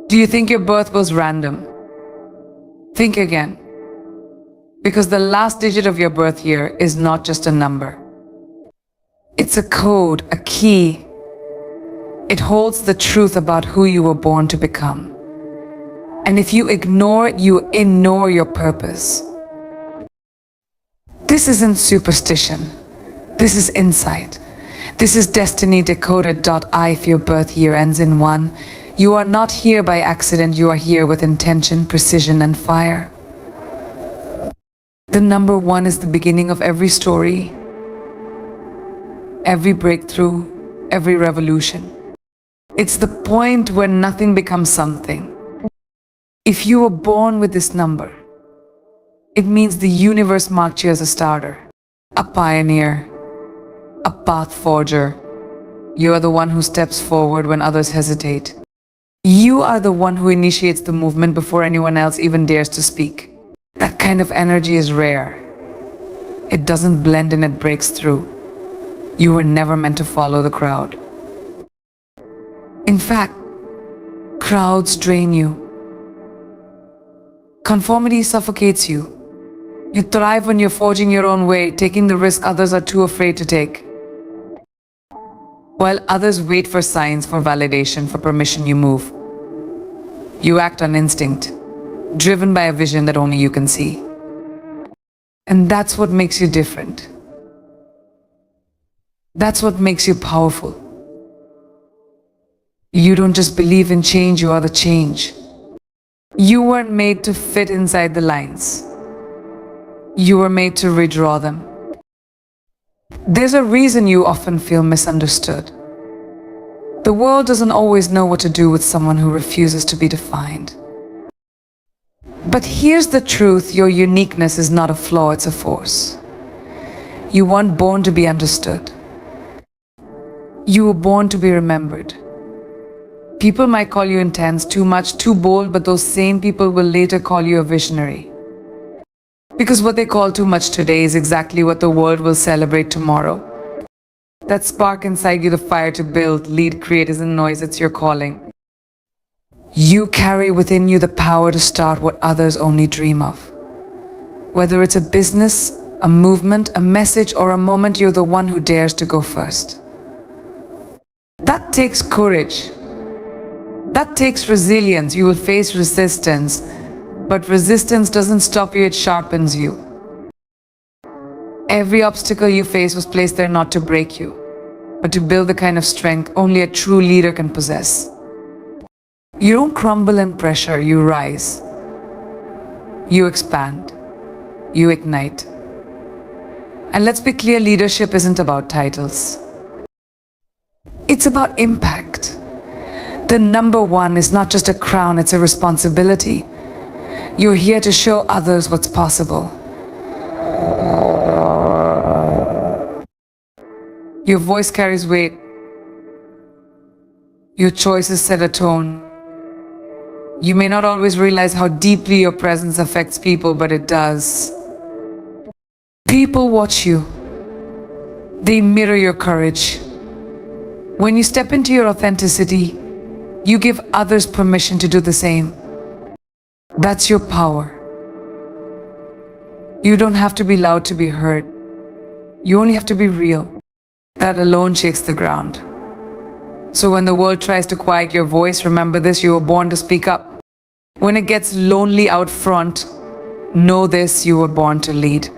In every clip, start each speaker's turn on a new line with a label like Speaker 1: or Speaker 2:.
Speaker 1: Do you think your birth was random? Think again. Because the last digit of your birth year is not just a number. It's a code, a key. It holds the truth about who you were born to become. And if you ignore it, you ignore your purpose. This isn't superstition. This is insight. This is destiny decoded. If your birth year ends in 1, you are not here by accident. You are here with intention, precision, and fire. The number 1 is the beginning of every story, every breakthrough, every revolution. It's the point where nothing becomes something. If you were born with this number, it means the universe marked you as a starter, a pioneer, a path forger. You are the one who steps forward when others hesitate. You are the one who initiates the movement before anyone else even dares to speak. That kind of energy is rare. It doesn't blend in, it breaks through. You were never meant to follow the crowd. In fact, crowds drain you. Conformity suffocates you. You thrive when you're forging your own way, taking the risk others are too afraid to take. While others wait for signs, for validation, for permission, you move. You act on instinct, driven by a vision that only you can see. And that's what makes you different. That's what makes you powerful. You don't just believe in change, you are the change. You weren't made to fit inside the lines. You were made to redraw them. There's a reason you often feel misunderstood. The world doesn't always know what to do with someone who refuses to be defined. But here's the truth, your uniqueness is not a flaw, it's a force. You weren't born to be understood. You were born to be remembered. People might call you intense, too much, too bold, but those same people will later call you a visionary. Because what they call too much today is exactly what the world will celebrate tomorrow. That spark inside you, the fire to build, lead, create isn't noise, it's your calling. You carry within you the power to start what others only dream of. Whether it's a business, a movement, a message, or a moment, you're the one who dares to go first. That takes courage. That takes resilience. You will face resistance, but resistance doesn't stop you, it sharpens you. Every obstacle you face was placed there not to break you, but to build the kind of strength only a true leader can possess. You don't crumble in pressure, you rise. You expand. You ignite. And let's be clear, leadership isn't about titles. It's about impact. The number 1 is not just a crown, it's a responsibility. You're here to show others what's possible. Your voice carries weight. Your choices set a tone. You may not always realize how deeply your presence affects people, but it does. People watch you. They mirror your courage. When you step into your authenticity, you give others permission to do the same. That's your power. You don't have to be loud to be heard. You only have to be real. That alone shakes the ground. So when the world tries to quiet your voice, remember this, you were born to speak up. When it gets lonely out front, know this, you were born to lead.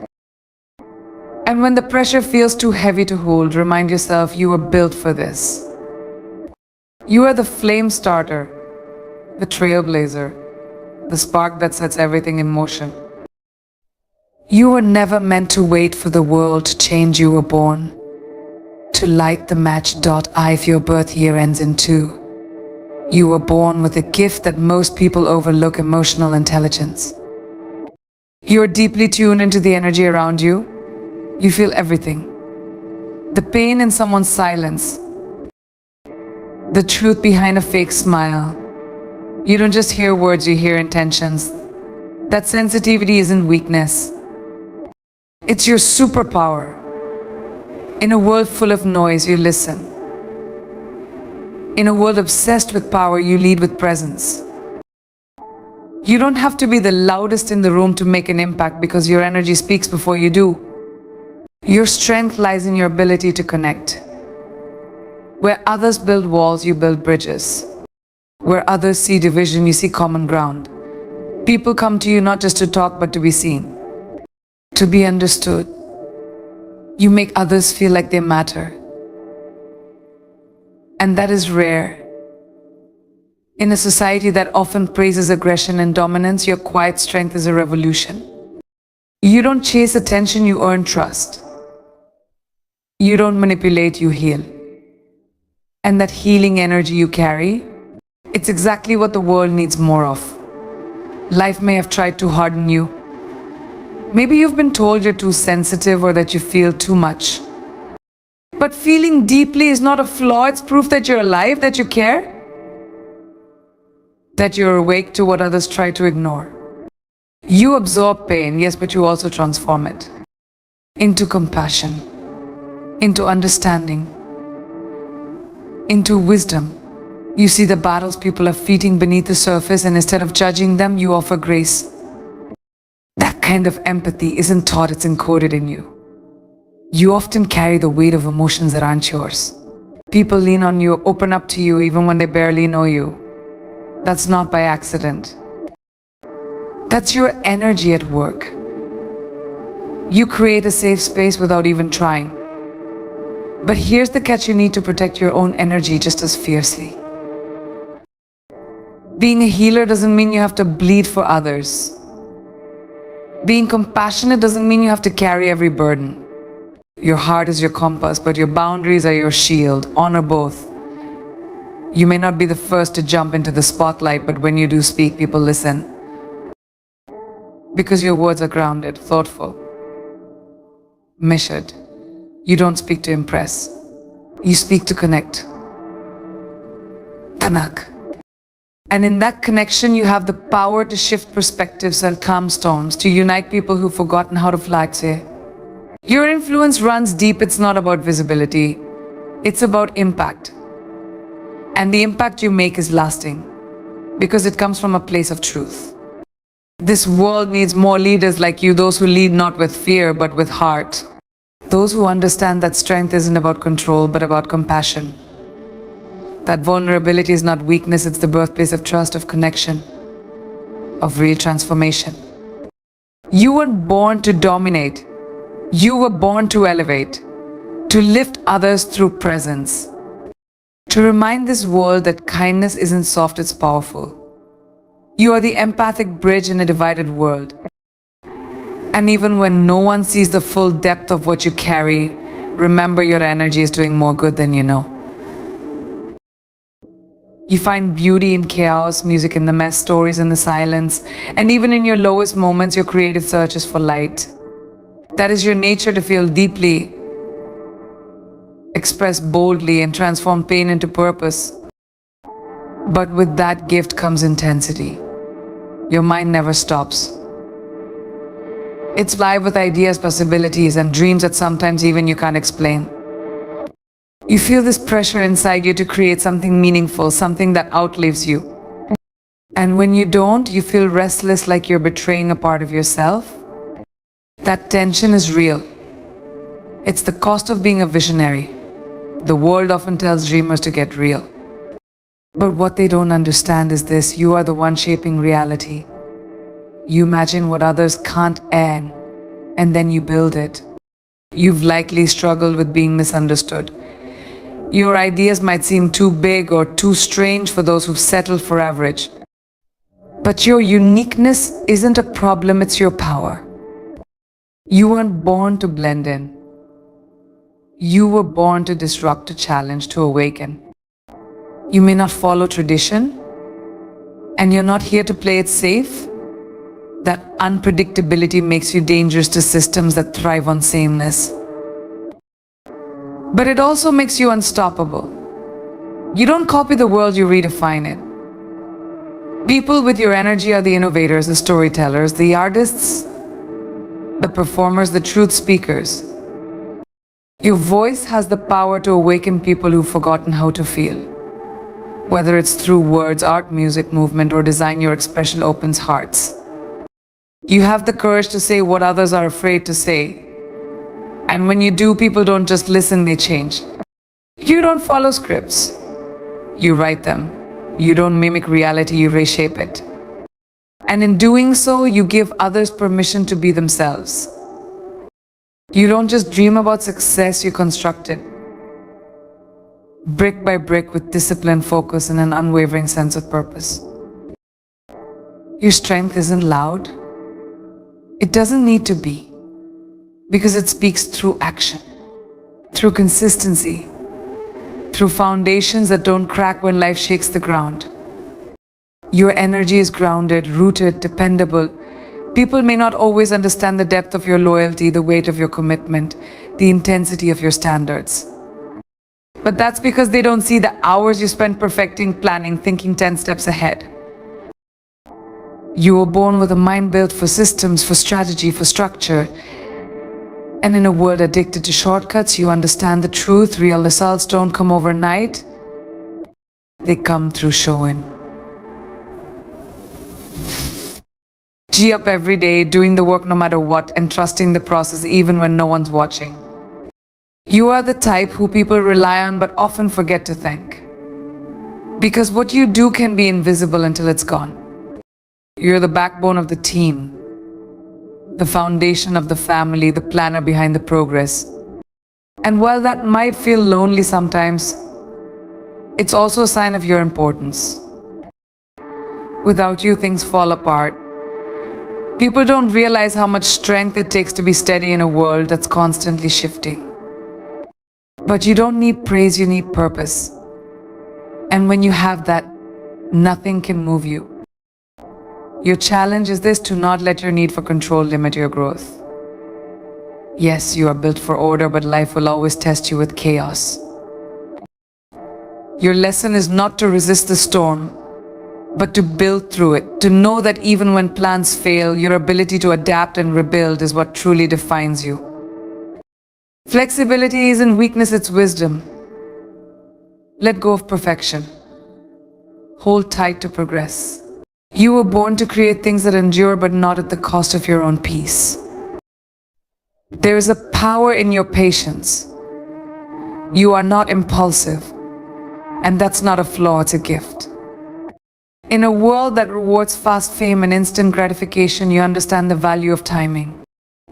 Speaker 1: And when the pressure feels too heavy to hold, remind yourself you were built for this. You are the flame starter, the trailblazer, the spark that sets everything in motion. You were never meant to wait for the world to change, you were born to light the match. If your birth year ends in 2, you were born with a gift that most people overlook, emotional intelligence. You are deeply tuned into the energy around you. You feel everything. The pain in someone's silence. The truth behind a fake smile. You don't just hear words, you hear intentions. That sensitivity isn't weakness. It's your superpower. In a world full of noise, you listen. In a world obsessed with power, you lead with presence. You don't have to be the loudest in the room to make an impact because your energy speaks before you do. Your strength lies in your ability to connect. Where others build walls, you build bridges. Where others see division, you see common ground. People come to you not just to talk, but to be seen, to be understood. You make others feel like they matter. And that is rare. In a society that often praises aggression and dominance, your quiet strength is a revolution. You don't chase attention, you earn trust. You don't manipulate, you heal. And that healing energy you carry, it's exactly what the world needs more of. Life may have tried to harden you. Maybe you've been told you're too sensitive or that you feel too much. But feeling deeply is not a flaw, it's proof that you're alive, that you care, that you're awake to what others try to ignore. You absorb pain, yes, but you also transform it into compassion, into understanding, into wisdom. You see the battles people are fighting beneath the surface, and instead of judging them, you offer grace. That kind of empathy isn't taught, it's encoded in you. You often carry the weight of emotions that aren't yours. People lean on you, open up to you even when they barely know you. That's not by accident. That's your energy at work. You create a safe space without even trying. But here's the catch, you need to protect your own energy just as fiercely. Being a healer doesn't mean you have to bleed for others. Being compassionate doesn't mean you have to carry every burden. Your heart is your compass, but your boundaries are your shield. Honor both. You may not be the first to jump into the spotlight, but when you do speak, people listen. Because your words are grounded, thoughtful, measured. You don't speak to impress. You speak to connect. Tanak. And in that connection, you have the power to shift perspectives and calm storms, to unite people who've forgotten how to fly. Your influence runs deep. It's not about visibility. It's about impact. And the impact you make is lasting because it comes from a place of truth. This world needs more leaders like you, those who lead not with fear, but with heart. Those who understand that strength isn't about control, but about compassion. That vulnerability is not weakness, it's the birthplace of trust, of connection, of real transformation. You weren't born to dominate. You were born to elevate, to lift others through presence, to remind this world that kindness isn't soft, it's powerful. You are the empathic bridge in a divided world. And even when no one sees the full depth of what you carry, remember your energy is doing more good than you know. You find beauty in chaos, music in the mess, stories in the silence, and even in your lowest moments, your creative search is for light. That is your nature, to feel deeply, express boldly, and transform pain into purpose. But with that gift comes intensity. Your mind never stops. It's live with ideas, possibilities, and dreams that sometimes even you can't explain. You feel this pressure inside you to create something meaningful, something that outlives you. And when you don't, you feel restless, like you're betraying a part of yourself. That tension is real. It's the cost of being a visionary. The world often tells dreamers to get real. But what they don't understand is this: you are the one shaping reality. You imagine what others can't earn, and then you build it. You've likely struggled with being misunderstood. Your ideas might seem too big or too strange for those who've settled for average. But your uniqueness isn't a problem, it's your power. You weren't born to blend in. You were born to disrupt, to challenge, to awaken. You may not follow tradition, and you're not here to play it safe. That unpredictability makes you dangerous to systems that thrive on sameness. But it also makes you unstoppable. You don't copy the world, you redefine it. People with your energy are the innovators, the storytellers, the artists, the performers, the truth speakers. Your voice has the power to awaken people who've forgotten how to feel. Whether it's through words, art, music, movement, or design, your expression opens hearts. You have the courage to say what others are afraid to say. And when you do, people don't just listen, they change. You don't follow scripts. You write them. You don't mimic reality, you reshape it. And in doing so, you give others permission to be themselves. You don't just dream about success, you construct it. Brick by brick, with discipline, focus, and an unwavering sense of purpose. Your strength isn't loud. It doesn't need to be. Because it speaks through action, through consistency, through foundations that don't crack when life shakes the ground. Your energy is grounded, rooted, dependable. People may not always understand the depth of your loyalty, the weight of your commitment, the intensity of your standards. But that's because they don't see the hours you spend perfecting, planning, thinking 10 steps ahead. You were born with a mind built for systems, for strategy, for structure. And in a world addicted to shortcuts, you understand the truth. Real results don't come overnight. They come through showing. G up every day, doing the work no matter what, and trusting the process even when no one's watching. You are the type who people rely on but often forget to thank. Because what you do can be invisible until it's gone. You're the backbone of the team, the foundation of the family, the planner behind the progress. And while that might feel lonely sometimes, it's also a sign of your importance. Without you, things fall apart. People don't realize how much strength it takes to be steady in a world that's constantly shifting. But you don't need praise, you need purpose. And when you have that, nothing can move you. Your challenge is this: to not let your need for control limit your growth. Yes, you are built for order, but life will always test you with chaos. Your lesson is not to resist the storm, but to build through it. To know that even when plans fail, your ability to adapt and rebuild is what truly defines you. Flexibility isn't weakness, it's wisdom. Let go of perfection. Hold tight to progress. You were born to create things that endure, but not at the cost of your own peace. There is a power in your patience. You are not impulsive, and that's not a flaw, it's a gift. In a world that rewards fast fame and instant gratification, you understand the value of timing.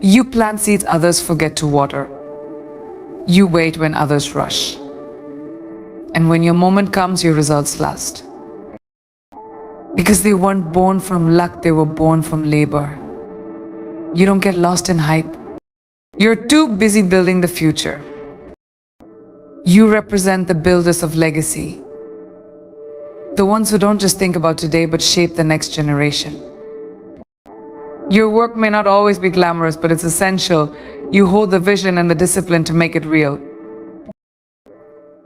Speaker 1: You plant seeds others forget to water. You wait when others rush. And when your moment comes, your results last. Because they weren't born from luck, they were born from labor. You don't get lost in hype. You're too busy building the future. You represent the builders of legacy. The ones who don't just think about today, but shape the next generation. Your work may not always be glamorous, but it's essential. You hold the vision and the discipline to make it real.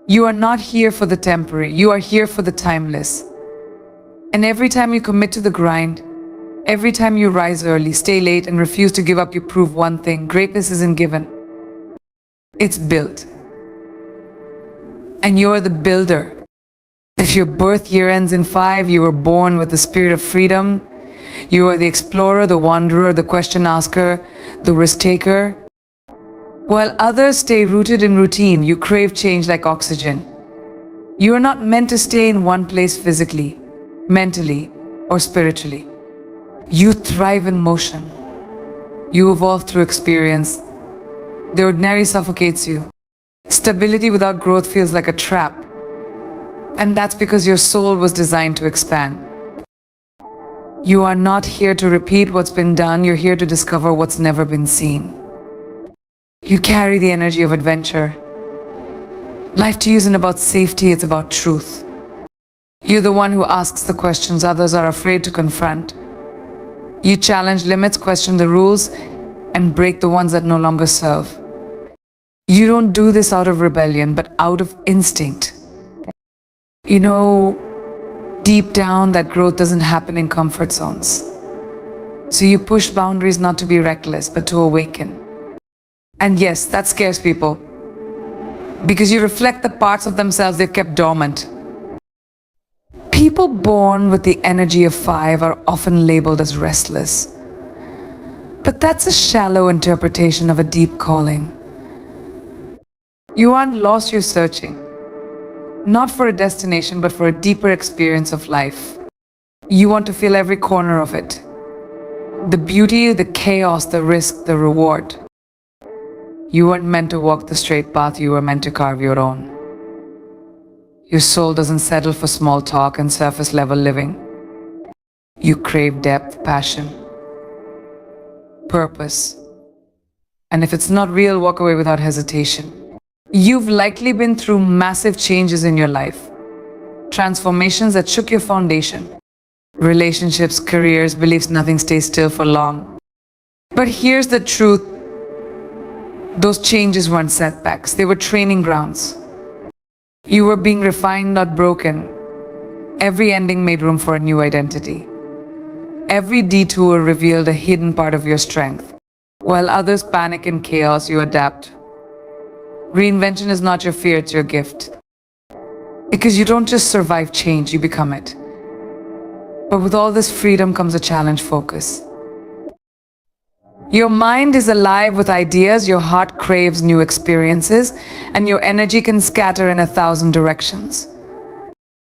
Speaker 1: You are not here for the temporary, you are here for the timeless. And every time you commit to the grind, every time you rise early, stay late, and refuse to give up, you prove one thing: greatness isn't given, it's built. And you're the builder. If your birth year ends in 5, you were born with the spirit of freedom. You are the explorer, the wanderer, the question asker, the risk taker. While others stay rooted in routine, you crave change like oxygen. You are not meant to stay in one place physically, mentally, or spiritually. You thrive in motion. You evolve through experience. The ordinary suffocates you. Stability without growth feels like a trap. And that's because your soul was designed to expand. You are not here to repeat what's been done, you're here to discover what's never been seen. You carry the energy of adventure. Life to you isn't about safety, it's about truth. You're the one who asks the questions others are afraid to confront. You challenge limits, question the rules, and break the ones that no longer serve. You don't do this out of rebellion, but out of instinct. You know, deep down, that growth doesn't happen in comfort zones. So you push boundaries not to be reckless, but to awaken. And yes, that scares people. Because you reflect the parts of themselves they've kept dormant. People born with the energy of 5 are often labeled as restless. But that's a shallow interpretation of a deep calling. You aren't lost, you're searching. Not for a destination, but for a deeper experience of life. You want to feel every corner of it. The beauty, the chaos, the risk, the reward. You weren't meant to walk the straight path, you were meant to carve your own. Your soul doesn't settle for small talk and surface level living. You crave depth, passion, purpose. And if it's not real, walk away without hesitation. You've likely been through massive changes in your life. Transformations that shook your foundation. Relationships, careers, beliefs, nothing stays still for long. But here's the truth. Those changes weren't setbacks, they were training grounds. You were being refined, not broken. Every ending made room for a new identity. Every detour revealed a hidden part of your strength. While others panic in chaos, you adapt. Reinvention is not your fear, it's your gift. Because you don't just survive change, you become it. But with all this freedom comes a challenge: focus. Your mind is alive with ideas, your heart craves new experiences, and your energy can scatter in 1,000 directions.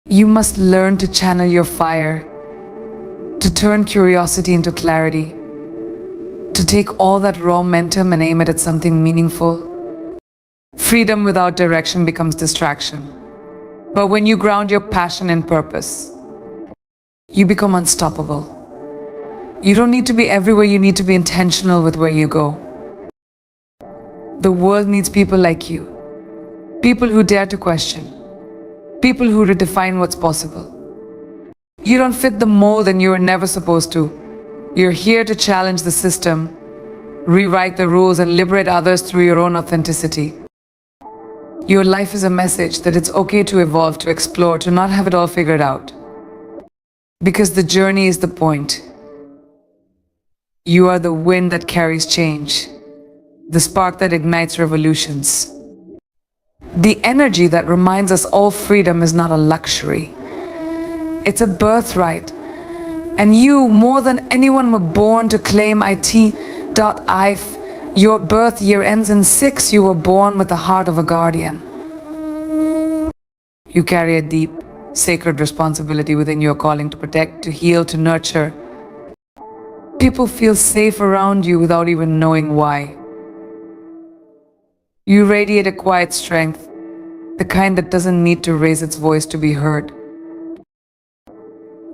Speaker 1: You must learn to channel your fire, to turn curiosity into clarity, to take all that raw momentum and aim it at something meaningful. Freedom without direction becomes distraction. But when you ground your passion in purpose, you become unstoppable. You don't need to be everywhere, you need to be intentional with where you go. The world needs people like you. People who dare to question. People who redefine what's possible. You don't fit the mold and you were never supposed to. You're here to challenge the system, rewrite the rules, and liberate others through your own authenticity. Your life is a message that it's okay to evolve, to explore, to not have it all figured out. Because the journey is the point. You are the wind that carries change, the spark that ignites revolutions. The energy that reminds us all freedom is not a luxury. It's a birthright. And you, more than anyone, were born to claim it.if. Your birth year ends in 6. You were born with the heart of a guardian. You carry a deep, sacred responsibility within your calling to protect, to heal, to nurture. People feel safe around you without even knowing why. You radiate a quiet strength, the kind that doesn't need to raise its voice to be heard.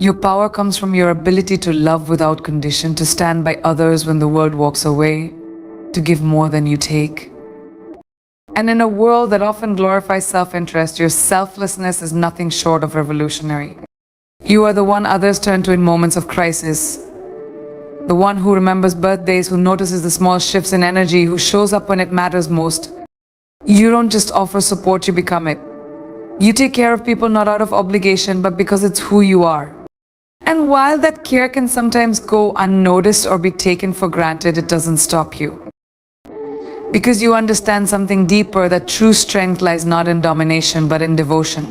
Speaker 1: Your power comes from your ability to love without condition, to stand by others when the world walks away, to give more than you take. And in a world that often glorifies self-interest, your selflessness is nothing short of revolutionary. You are the one others turn to in moments of crisis. The one who remembers birthdays, who notices the small shifts in energy, who shows up when it matters most. You don't just offer support, you become it. You take care of people not out of obligation, but because it's who you are. And while that care can sometimes go unnoticed or be taken for granted, it doesn't stop you. Because you understand something deeper, that true strength lies not in domination, but in devotion.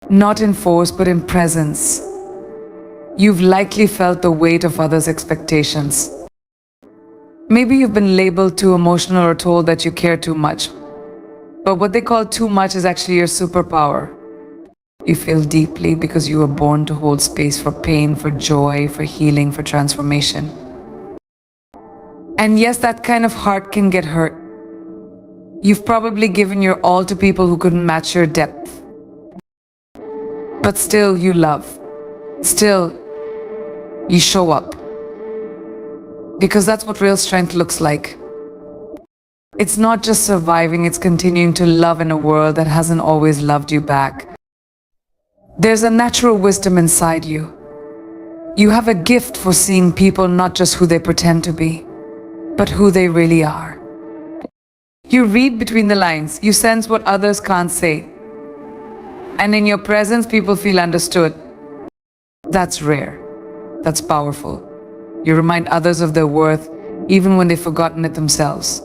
Speaker 1: Not in force, but in presence. You've likely felt the weight of others' expectations. Maybe you've been labeled too emotional or told that you care too much. But what they call too much is actually your superpower. You feel deeply because you were born to hold space for pain, for joy, for healing, for transformation. And yes, that kind of heart can get hurt. You've probably given your all to people who couldn't match your depth. But still, you love. Still, you show up. Because that's what real strength looks like. It's not just surviving, it's continuing to love in a world that hasn't always loved you back. There's a natural wisdom inside you. You have a gift for seeing people not just who they pretend to be, but who they really are. You read between the lines, you sense what others can't say. And in your presence, people feel understood. That's rare. That's powerful. You remind others of their worth, even when they've forgotten it themselves.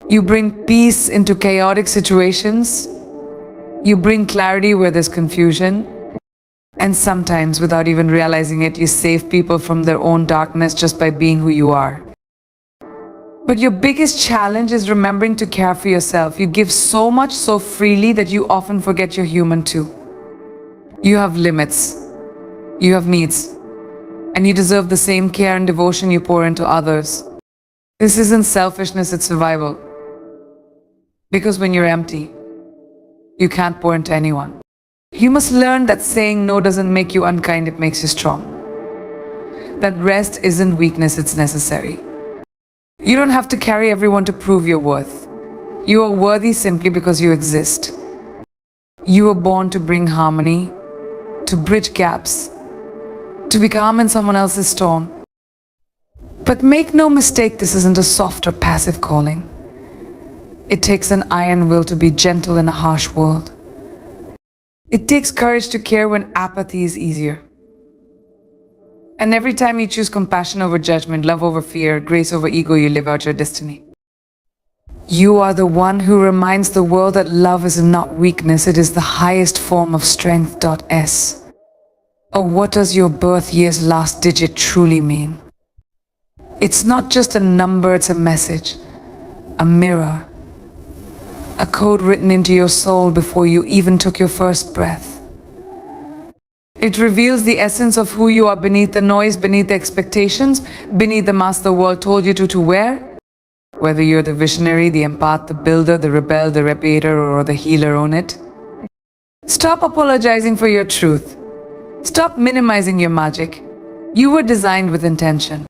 Speaker 1: You bring peace into chaotic situations. You bring clarity where there's confusion. And sometimes, without even realizing it, you save people from their own darkness just by being who you are. But your biggest challenge is remembering to care for yourself. You give so much so freely that you often forget you're human too. You have limits, you have needs, and you deserve the same care and devotion you pour into others. This isn't selfishness, it's survival. Because when you're empty, you can't pour into anyone. You must learn that saying no doesn't make you unkind, it makes you strong. That rest isn't weakness, it's necessary. You don't have to carry everyone to prove your worth. You are worthy simply because you exist. You were born to bring harmony, to bridge gaps, to be calm in someone else's storm. But make no mistake, this isn't a soft or passive calling. It takes an iron will to be gentle in a harsh world. It takes courage to care when apathy is easier. And every time you choose compassion over judgment, love over fear, grace over ego, you live out your destiny. You are the one who reminds the world that love is not weakness, it is the highest form of strength. S. Or what does your birth year's last digit truly mean? It's not just a number, it's a message, a mirror, a code written into your soul before you even took your first breath. It reveals the essence of who you are beneath the noise, beneath the expectations, beneath the mask the world told you to wear. Whether you're the visionary, the empath, the builder, the rebel, the repator, or the healer, own it. Stop apologizing for your truth. Stop minimizing your magic. You were designed with intention.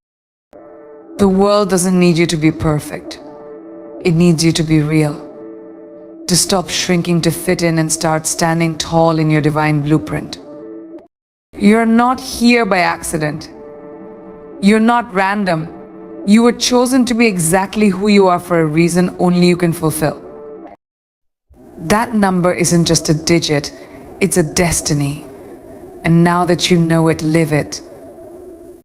Speaker 1: The world doesn't need you to be perfect. It needs you to be real. To stop shrinking to fit in and start standing tall in your divine blueprint. You're not here by accident. You're not random. You were chosen to be exactly who you are for a reason only you can fulfill. That number isn't just a digit, it's a destiny. And now that you know it, live it.